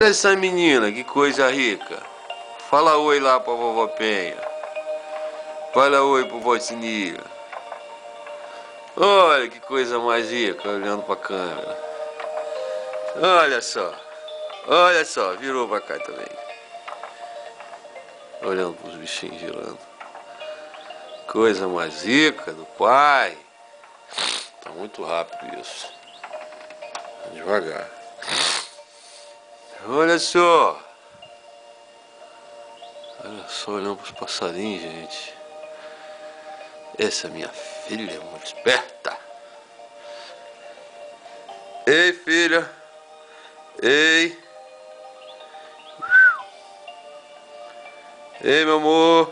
Essa menina, que coisa rica. Fala oi lá pra vovó Penha. Fala oi pro vó Sinira. Olha que coisa mais rica, olhando pra câmera. Olha só, virou pra cá também. Olhando pros bichinhos girando. Coisa mais rica do pai. Tá muito rápido isso. Devagar. Olha só. Olha só, olhando pros passarinhos, gente. Essa é minha filha, é muito esperta. Ei, filha. Ei. Ei, meu amor.